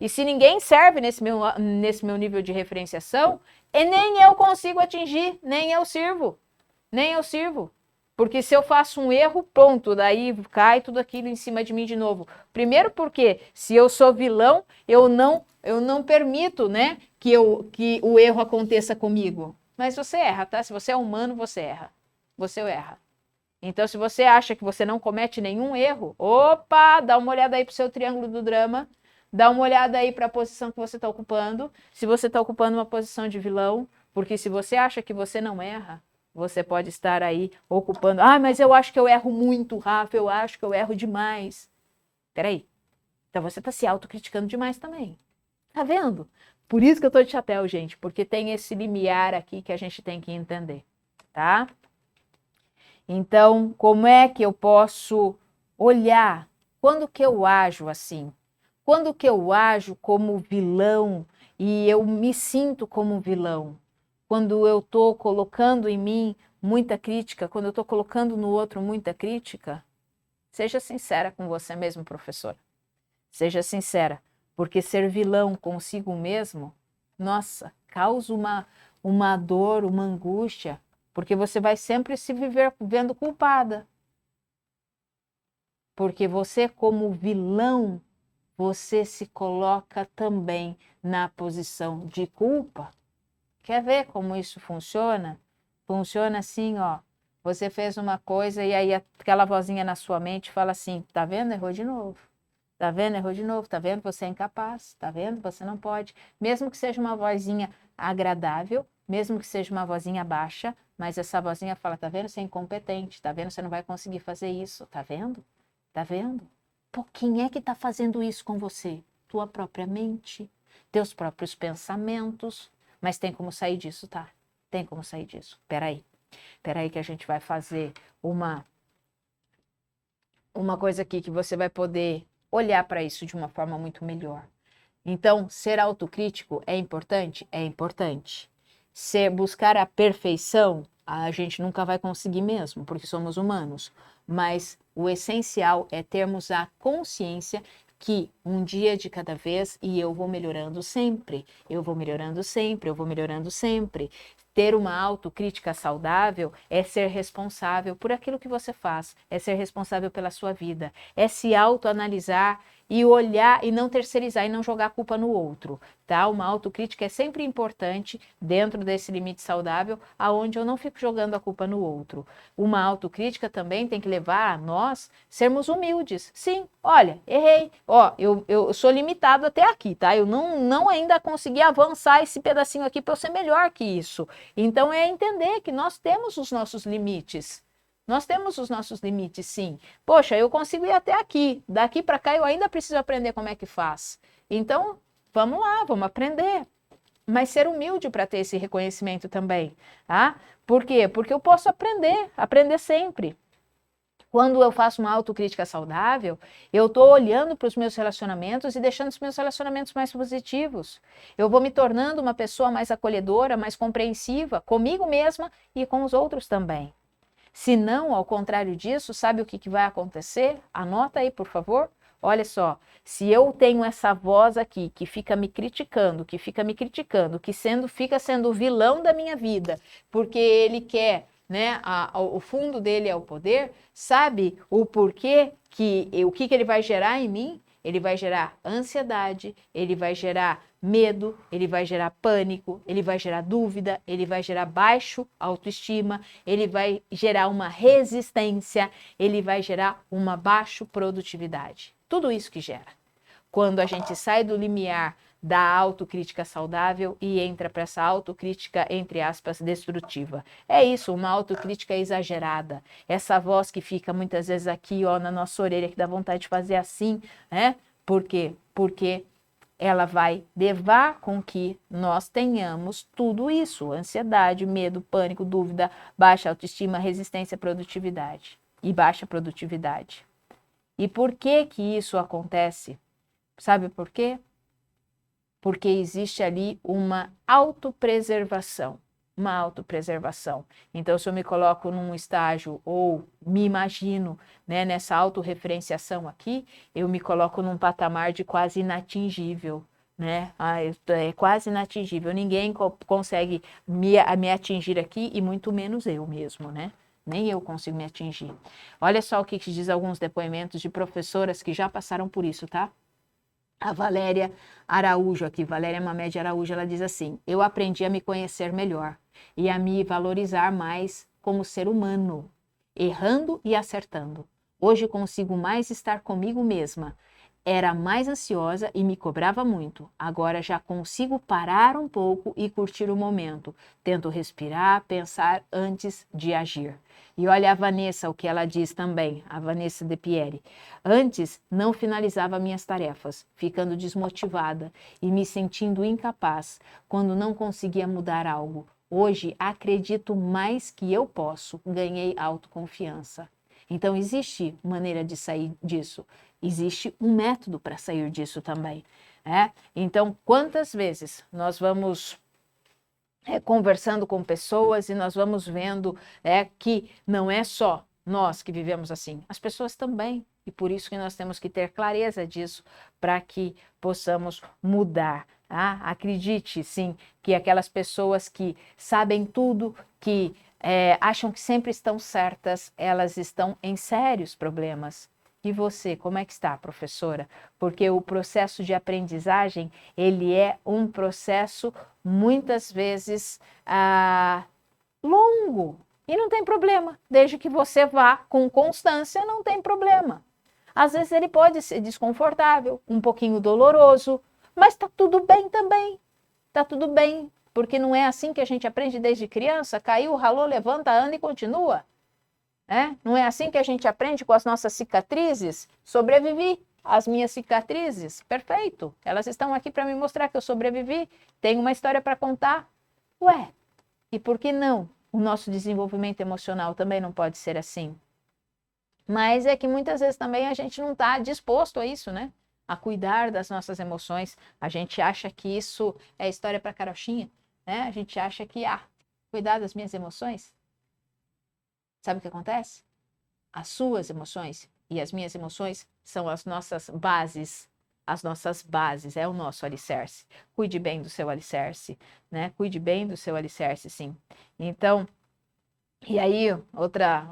e se ninguém serve nesse meu nível de referenciação, e nem eu consigo atingir, nem eu sirvo. Porque se eu faço um erro, ponto, daí cai tudo aquilo em cima de mim de novo. Primeiro porque se eu sou vilão, eu não permito, né, que o erro aconteça comigo. Mas você erra, tá? Se você é humano, você erra. Você erra. Então, se você acha que você não comete nenhum erro, opa, dá uma olhada aí pro seu triângulo do drama, dá uma olhada aí para a posição que você está ocupando, se você está ocupando uma posição de vilão, porque se você acha que você não erra, você pode estar aí ocupando. Ah, mas eu acho que eu erro muito, Rafa, eu acho que eu erro demais. Peraí. Então você está se autocriticando demais também. Tá vendo? Por isso que eu tô de chapéu, gente, porque tem esse limiar aqui que a gente tem que entender, tá? Então, como é que eu posso olhar? Quando que eu ajo assim? Quando que eu ajo como vilão e eu me sinto como vilão? Quando eu estou colocando em mim muita crítica, quando eu estou colocando no outro muita crítica, seja sincera com você mesmo, professora. Seja sincera, porque ser vilão consigo mesmo, nossa, causa uma dor, uma angústia, porque você vai sempre se viver vendo culpada. Porque você, como vilão, você se coloca também na posição de culpa. Quer ver como isso funciona? Funciona assim, ó. Você fez uma coisa e aí aquela vozinha na sua mente fala assim: tá vendo? Errou de novo. Tá vendo? Errou de novo. Tá vendo? Você é incapaz. Tá vendo? Você não pode. Mesmo que seja uma vozinha agradável, mesmo que seja uma vozinha baixa, mas essa vozinha fala: tá vendo? Você é incompetente. Tá vendo? Você não vai conseguir fazer isso. Tá vendo? Tá vendo? Pô, quem é que tá fazendo isso com você? Tua própria mente, teus próprios pensamentos. Mas tem como sair disso, tá? Tem como sair disso. Peraí que a gente vai fazer uma coisa aqui que você vai poder olhar para isso de uma forma muito melhor. Então, ser autocrítico é importante? É importante. Buscar a perfeição, a gente nunca vai conseguir mesmo, porque somos humanos. Mas o essencial é termos a consciência que um dia de cada vez e eu vou melhorando sempre, eu vou melhorando sempre, eu vou melhorando sempre. Ter uma autocrítica saudável é ser responsável por aquilo que você faz, é ser responsável pela sua vida, é se autoanalisar e olhar e não terceirizar e não jogar a culpa no outro, tá? Uma autocrítica é sempre importante dentro desse limite saudável, aonde eu não fico jogando a culpa no outro. Uma autocrítica também tem que levar a nós sermos humildes. Sim, olha, errei. Ó, eu sou limitado até aqui, tá? Eu não ainda consegui avançar esse pedacinho aqui para eu ser melhor que isso. Então é entender que nós temos os nossos limites. Nós temos os nossos limites, sim. Poxa, eu consigo ir até aqui. Daqui para cá eu ainda preciso aprender como é que faz. Então, vamos lá, vamos aprender. mas ser humilde para ter esse reconhecimento também, tá? Por quê? Porque eu posso aprender sempre. Quando eu faço uma autocrítica saudável, eu estou olhando para os meus relacionamentos e deixando os meus relacionamentos mais positivos. Eu vou me tornando uma pessoa mais acolhedora, mais compreensiva comigo mesma e com os outros também. Se não, ao contrário disso, sabe o que vai acontecer? Anota aí, por favor. Olha só, se eu tenho essa voz aqui que fica me criticando, fica sendo o vilão da minha vida, porque ele quer, né, o fundo dele é o poder, sabe o porquê o que ele vai gerar em mim? Ele vai gerar ansiedade, ele vai gerar medo, ele vai gerar pânico, ele vai gerar dúvida, ele vai gerar baixo autoestima, ele vai gerar uma resistência, ele vai gerar uma baixa produtividade. Tudo isso que gera. Quando a gente sai do limiar da autocrítica saudável e entra para essa autocrítica, entre aspas, destrutiva. É isso, uma autocrítica exagerada. Essa voz que fica muitas vezes aqui, ó, na nossa orelha, que dá vontade de fazer assim, né? Por quê? Porque ela vai levar com que nós tenhamos tudo isso: ansiedade, medo, pânico, dúvida, baixa autoestima, resistência à produtividade e baixa produtividade. E por que que isso acontece? Sabe por quê? Porque existe ali uma autopreservação. Uma autopreservação. Então, se eu me coloco num estágio ou me imagino, né, nessa autorreferenciação aqui, eu me coloco num patamar de quase inatingível, né? É quase inatingível. Ninguém consegue me atingir aqui e muito menos eu mesmo, né? Nem eu consigo me atingir. Olha só o que diz alguns depoimentos de professoras que já passaram por isso, tá? A Valéria Araújo aqui, Valéria Mamed Araújo, ela diz assim: eu aprendi a me conhecer melhor e a me valorizar mais como ser humano, errando e acertando. Hoje consigo mais estar comigo mesma. Era mais ansiosa e me cobrava muito. Agora já consigo parar um pouco e curtir o momento. Tento respirar, pensar antes de agir. E olha a Vanessa, o que ela diz também, a Vanessa De Pieri. Antes, não finalizava minhas tarefas, ficando desmotivada e me sentindo incapaz quando não conseguia mudar algo. Hoje, acredito mais que eu posso. Ganhei autoconfiança. Então, existe maneira de sair disso. Existe um método para sair disso também. Então, quantas vezes nós vamos conversando com pessoas e nós vamos vendo que não é só nós que vivemos assim, as pessoas também. E por isso que nós temos que ter clareza disso para que possamos mudar. Tá? Acredite, sim, que aquelas pessoas que sabem tudo, que acham que sempre estão certas, elas estão em sérios problemas. E você, como é que está, professora? Porque o processo de aprendizagem, ele é um processo, muitas vezes, longo. E não tem problema, desde que você vá com constância, não tem problema. Às vezes ele pode ser desconfortável, um pouquinho doloroso, mas está tudo bem também. Está tudo bem, porque não é assim que a gente aprende desde criança. Caiu, ralou, levanta, anda e continua. Não é assim que a gente aprende com as nossas cicatrizes? Sobrevivi às minhas cicatrizes, perfeito. Elas estão aqui para me mostrar que eu sobrevivi, tenho uma história para contar. Ué, e por que não? O nosso desenvolvimento emocional também não pode ser assim. Mas é que muitas vezes também a gente não está disposto a isso, né? A cuidar das nossas emoções. A gente acha que isso é história para carochinha, né? A gente acha que, cuidar das minhas emoções. Sabe o que acontece? As suas emoções e as minhas emoções são as nossas bases. As nossas bases, é o nosso alicerce. Cuide bem do seu alicerce, né? Cuide bem do seu alicerce, sim. Então, e aí,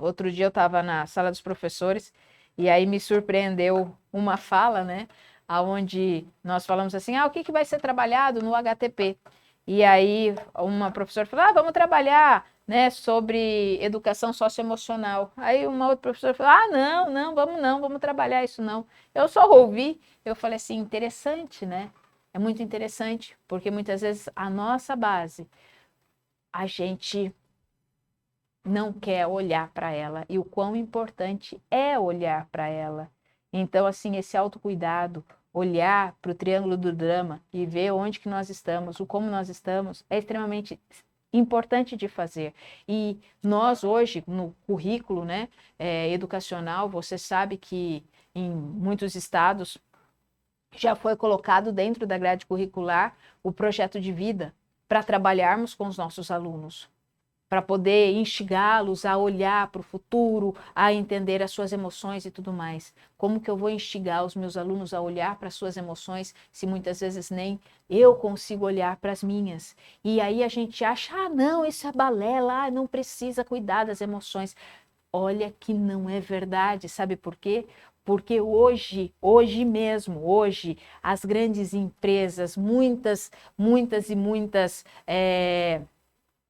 outro dia eu estava na sala dos professores e aí me surpreendeu uma fala, né? Onde nós falamos assim, o que vai ser trabalhado no HTP? E aí uma professora falou, vamos trabalhar, né, sobre educação socioemocional. Aí uma outra professora falou, não, vamos trabalhar isso não. Eu só ouvi, eu falei assim, interessante, né? É muito interessante, porque muitas vezes a nossa base, a gente não quer olhar para ela e o quão importante é olhar para ela. Então, assim, esse autocuidado, olhar para o triângulo do drama e ver onde que nós estamos, o como nós estamos, é extremamente importante de fazer. E nós hoje, no currículo, né, educacional, você sabe que em muitos estados já foi colocado dentro da grade curricular o projeto de vida para trabalharmos com os nossos alunos, para poder instigá-los a olhar para o futuro, a entender as suas emoções e tudo mais. Como que eu vou instigar os meus alunos a olhar para as suas emoções, se muitas vezes nem eu consigo olhar para as minhas? E aí a gente acha, não, isso é balela, não precisa cuidar das emoções. Olha que não é verdade, sabe por quê? Porque hoje mesmo, as grandes empresas, muitas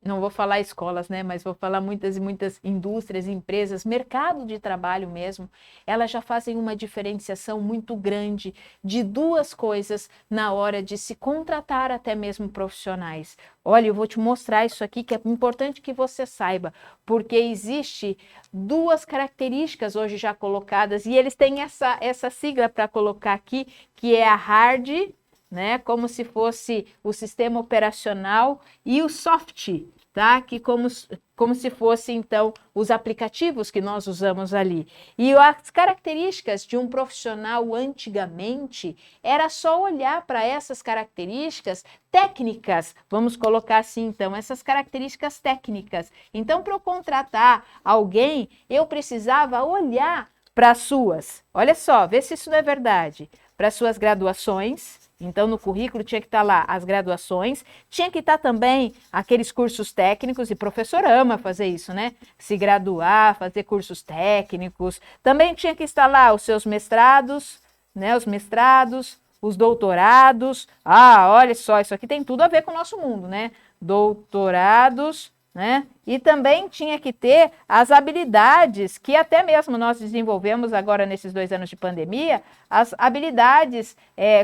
não vou falar escolas, né, mas vou falar muitas e muitas indústrias, empresas, mercado de trabalho mesmo, elas já fazem uma diferenciação muito grande de duas coisas na hora de se contratar até mesmo profissionais. Olha, eu vou te mostrar isso aqui que é importante que você saiba, porque existe duas características hoje já colocadas e eles têm essa sigla para colocar aqui, que é a hard, né, como se fosse o sistema operacional, e o soft, tá? Que como se fosse, então, os aplicativos que nós usamos ali. E as características de um profissional antigamente era só olhar para essas características técnicas, vamos colocar assim, então, essas características técnicas. Então, para eu contratar alguém, eu precisava olhar para as suas, olha só, vê se isso não é verdade, para as suas graduações. Então, no currículo tinha que estar lá as graduações, tinha que estar também aqueles cursos técnicos, e professor ama fazer isso, né? Se graduar, fazer cursos técnicos. Também tinha que estar lá os seus mestrados, né? Os mestrados, os doutorados. Olha só, isso aqui tem tudo a ver com o nosso mundo, né? Doutorados, né? E também tinha que ter as habilidades que até mesmo nós desenvolvemos agora nesses 2 anos de pandemia, as habilidades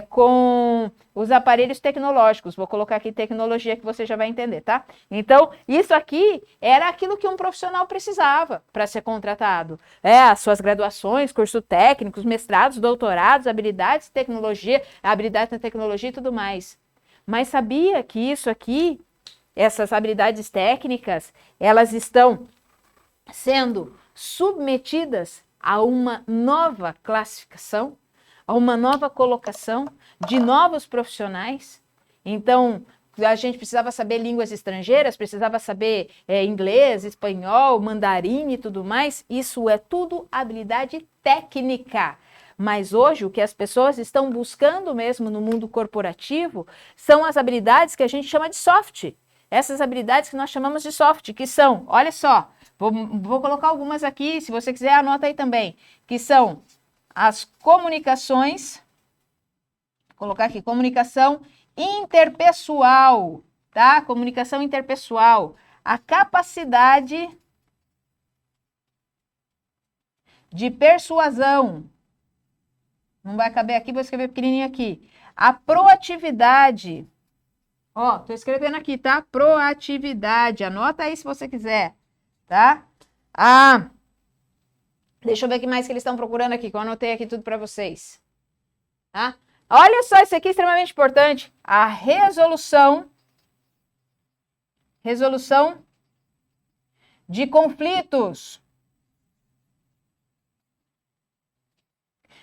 com os aparelhos tecnológicos. Vou colocar aqui tecnologia que você já vai entender, tá? Então, isso aqui era aquilo que um profissional precisava para ser contratado. As suas graduações, cursos técnicos, mestrados, doutorados, habilidades na tecnologia e tudo mais. Mas sabia que isso aqui, essas habilidades técnicas, elas estão sendo submetidas a uma nova classificação, a uma nova colocação de novos profissionais? Então, a gente precisava saber línguas estrangeiras, precisava saber inglês, espanhol, mandarim e tudo mais. Isso é tudo habilidade técnica. Mas hoje o que as pessoas estão buscando mesmo no mundo corporativo são as habilidades que a gente chama de soft. Essas habilidades que nós chamamos de soft, que são, olha só, vou colocar algumas aqui, se você quiser anota aí também, que são as comunicações, vou colocar aqui, comunicação interpessoal, tá? Comunicação interpessoal, a capacidade de persuasão, não vai caber aqui, vou escrever pequenininho aqui, a proatividade. Tô escrevendo aqui, tá? Proatividade. Anota aí se você quiser, tá? Deixa eu ver o que mais que eles estão procurando aqui, que eu anotei aqui tudo para vocês. Tá? Olha só, isso aqui é extremamente importante. A resolução de conflitos.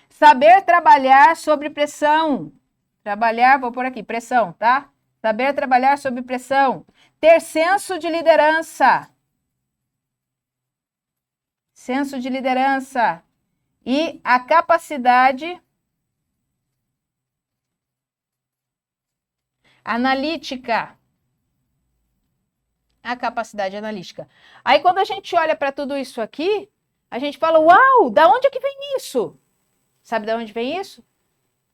Saber trabalhar sob pressão. Vou pôr aqui, pressão, tá? Saber trabalhar sob pressão. Ter senso de liderança. Senso de liderança. E a capacidade analítica. A capacidade analítica. Aí, quando a gente olha para tudo isso aqui, a gente fala, uau, da onde é que vem isso? Sabe de onde vem isso?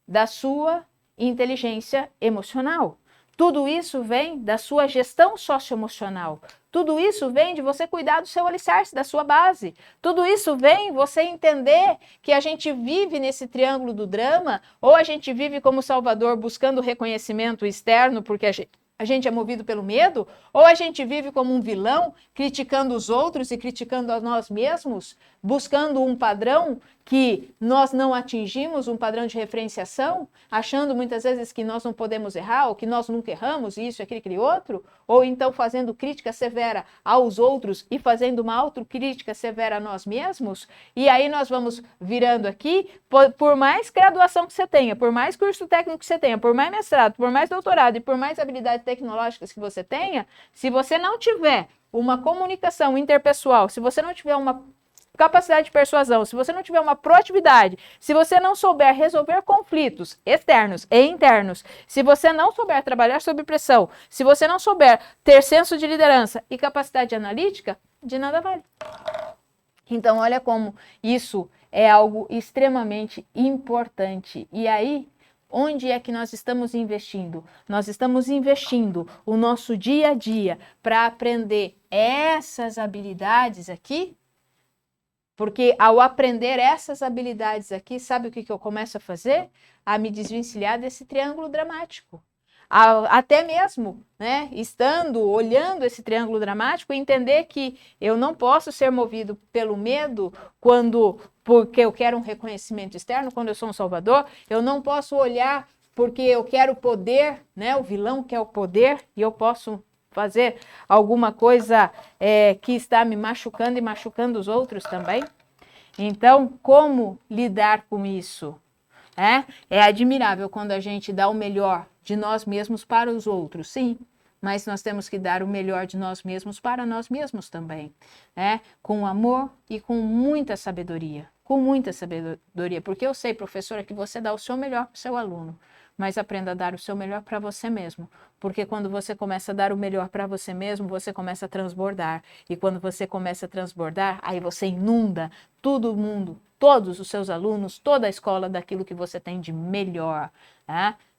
Da sua inteligência emocional. Tudo isso vem da sua gestão socioemocional. Tudo isso vem de você cuidar do seu alicerce, da sua base. Tudo isso vem você entender que a gente vive nesse triângulo do drama, ou a gente vive como Salvador buscando reconhecimento externo porque a gente é movido pelo medo, ou a gente vive como um vilão, criticando os outros e criticando a nós mesmos, buscando um padrão que nós não atingimos, um padrão de referenciação, achando muitas vezes que nós não podemos errar, ou que nós nunca erramos, isso, aquilo, aquele outro, ou então fazendo crítica severa aos outros e fazendo uma autocrítica severa a nós mesmos, e aí nós vamos virando aqui, por mais graduação que você tenha, por mais curso técnico que você tenha, por mais mestrado, por mais doutorado e por mais habilidades tecnológicas que você tenha, se você não tiver uma comunicação interpessoal, se você não tiver uma capacidade de persuasão, se você não tiver uma proatividade, se você não souber resolver conflitos externos e internos, se você não souber trabalhar sob pressão, se você não souber ter senso de liderança e capacidade analítica, de nada vale. Então, olha como isso é algo extremamente importante. E aí, onde é que nós estamos investindo? Nós estamos investindo o nosso dia a dia para aprender essas habilidades aqui. Porque ao aprender essas habilidades aqui, sabe o que eu começo a fazer? A me desvencilhar desse triângulo dramático. Até mesmo, né, olhando esse triângulo dramático, entender que eu não posso ser movido pelo medo porque eu quero um reconhecimento externo, quando eu sou um salvador, eu não posso olhar porque eu quero poder, né, o vilão quer o poder e eu posso fazer alguma coisa que está me machucando e machucando os outros também. Então, como lidar com isso? É admirável quando a gente dá o melhor de nós mesmos para os outros, sim, mas nós temos que dar o melhor de nós mesmos para nós mesmos também, com amor e com muita sabedoria. Com muita sabedoria, porque eu sei, professora, que você dá o seu melhor para o seu aluno, mas aprenda a dar o seu melhor para você mesmo, porque quando você começa a dar o melhor para você mesmo, você começa a transbordar, e quando você começa a transbordar, aí você inunda todo mundo, todos os seus alunos, toda a escola daquilo que você tem de melhor,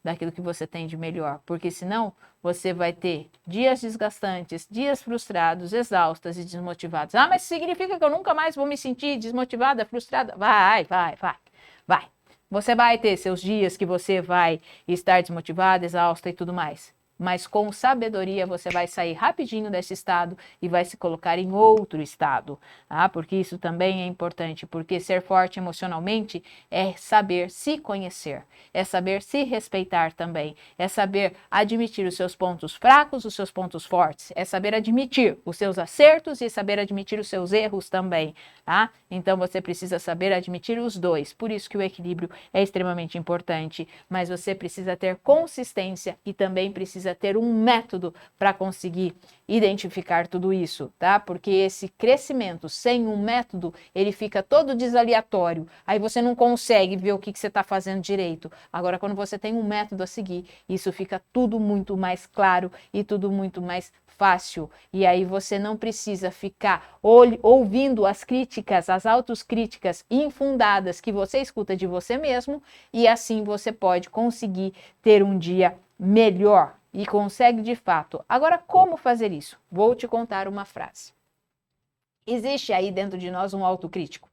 daquilo que você tem de melhor, porque senão você vai ter dias desgastantes, dias frustrados, exaustas e desmotivados. Mas significa que eu nunca mais vou me sentir desmotivada, frustrada? Vai. Você vai ter seus dias que você vai estar desmotivada, exausta e tudo mais. Mas com sabedoria você vai sair rapidinho desse estado e vai se colocar em outro estado, porque isso também é importante, porque ser forte emocionalmente é saber se conhecer, é saber se respeitar também, é saber admitir os seus pontos fracos, os seus pontos fortes, é saber admitir os seus acertos e saber admitir os seus erros também, Então você precisa saber admitir os dois, por isso que o equilíbrio é extremamente importante, mas você precisa ter consistência e também precisa ter um método para conseguir identificar tudo isso, Porque esse crescimento sem um método, ele fica todo desaleatório. Aí você não consegue ver o que você está fazendo direito. Agora, quando você tem um método a seguir, isso fica tudo muito mais claro e tudo muito mais fácil. E aí você não precisa ficar ouvindo as críticas, as autocríticas infundadas que você escuta de você mesmo, e assim você pode conseguir ter um dia melhor. E consegue de fato. Agora, como fazer isso? Vou te contar uma frase. Existe aí dentro de nós um autocrítico.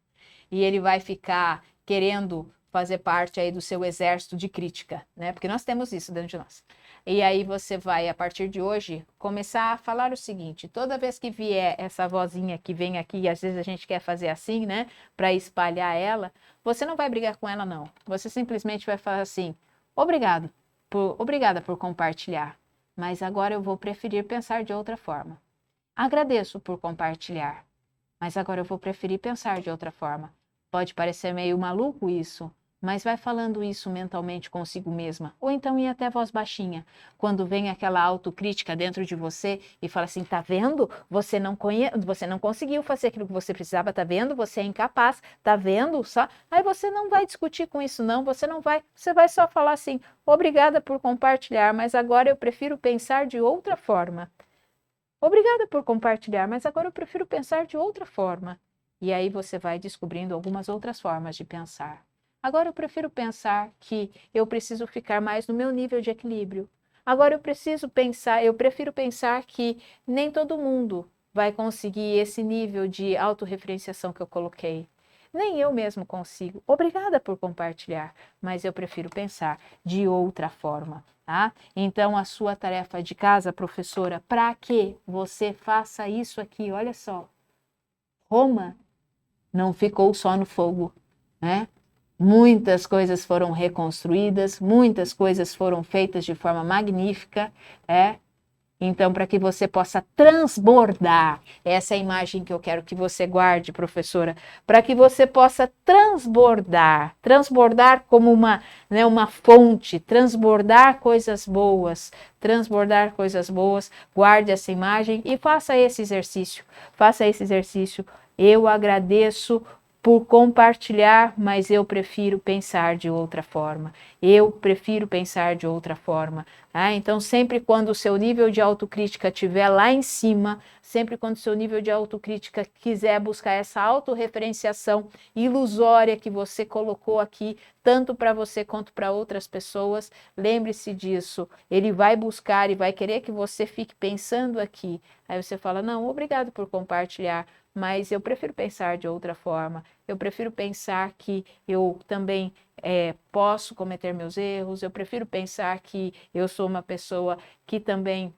E ele vai ficar querendo fazer parte aí do seu exército de crítica, Porque nós temos isso dentro de nós. E aí você vai, a partir de hoje, começar a falar o seguinte: toda vez que vier essa vozinha que vem aqui, e às vezes a gente quer fazer assim, para espalhar ela, você não vai brigar com ela, não. Você simplesmente vai falar assim: obrigada por compartilhar, mas agora eu vou preferir pensar de outra forma. Agradeço por compartilhar, mas agora eu vou preferir pensar de outra forma. Pode parecer meio maluco isso, mas vai falando isso mentalmente consigo mesma, ou então ir até voz baixinha, quando vem aquela autocrítica dentro de você e fala assim: tá vendo? Você não conseguiu fazer aquilo que você precisava, tá vendo? Você é incapaz, tá vendo? Aí você não vai discutir com isso não, você vai só falar assim: obrigada por compartilhar, mas agora eu prefiro pensar de outra forma. Obrigada por compartilhar, mas agora eu prefiro pensar de outra forma. E aí você vai descobrindo algumas outras formas de pensar. Agora eu prefiro pensar que eu preciso ficar mais no meu nível de equilíbrio. Agora eu prefiro pensar que nem todo mundo vai conseguir esse nível de autorreferenciação que eu coloquei. Nem eu mesmo consigo. Obrigada por compartilhar, mas eu prefiro pensar de outra forma. Então, a sua tarefa de casa, professora, para que você faça isso aqui, olha só. Roma não ficou só no fogo, né? Muitas coisas foram reconstruídas, muitas coisas foram feitas de forma magnífica, Então, para que você possa transbordar, essa é a imagem que eu quero que você guarde, professora, para que você possa transbordar como uma fonte, transbordar coisas boas, guarde essa imagem e faça esse exercício. Eu agradeço por compartilhar, mas eu prefiro pensar de outra forma. Então, sempre quando o seu nível de autocrítica estiver lá em cima, sempre quando o seu nível de autocrítica quiser buscar essa autorreferenciação ilusória que você colocou aqui, tanto para você quanto para outras pessoas, lembre-se disso. Ele vai buscar e vai querer que você fique pensando aqui. Aí você fala, não, obrigado por compartilhar, mas eu prefiro pensar de outra forma. Eu prefiro pensar que eu também posso cometer meus erros, eu prefiro pensar que eu sou uma pessoa que também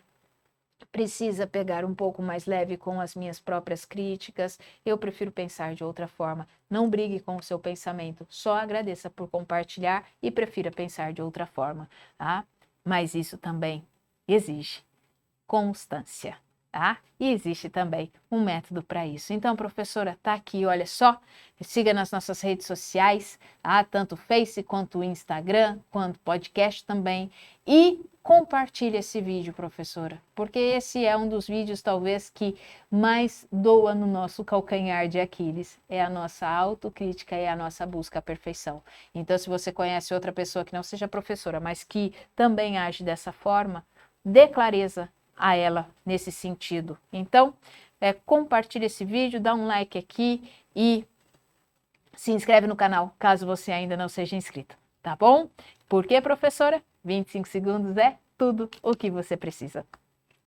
precisa pegar um pouco mais leve com as minhas próprias críticas, eu prefiro pensar de outra forma. Não brigue com o seu pensamento, só agradeça por compartilhar e prefira pensar de outra forma, tá? Mas isso também exige constância, tá? E existe também um método para isso. Então, professora, tá aqui, olha só, siga nas nossas redes sociais, tá? Tanto Face quanto Instagram, quanto podcast também, e compartilhe esse vídeo, professora, porque esse é um dos vídeos talvez que mais doa no nosso calcanhar de Aquiles, é a nossa autocrítica e a nossa busca à perfeição. Então, se você conhece outra pessoa que não seja professora, mas que também age dessa forma, dê clareza a ela nesse sentido. Então, compartilhe esse vídeo, dá um like aqui e se inscreve no canal, caso você ainda não seja inscrito, tá bom? Por quê, professora? 25 segundos é tudo o que você precisa.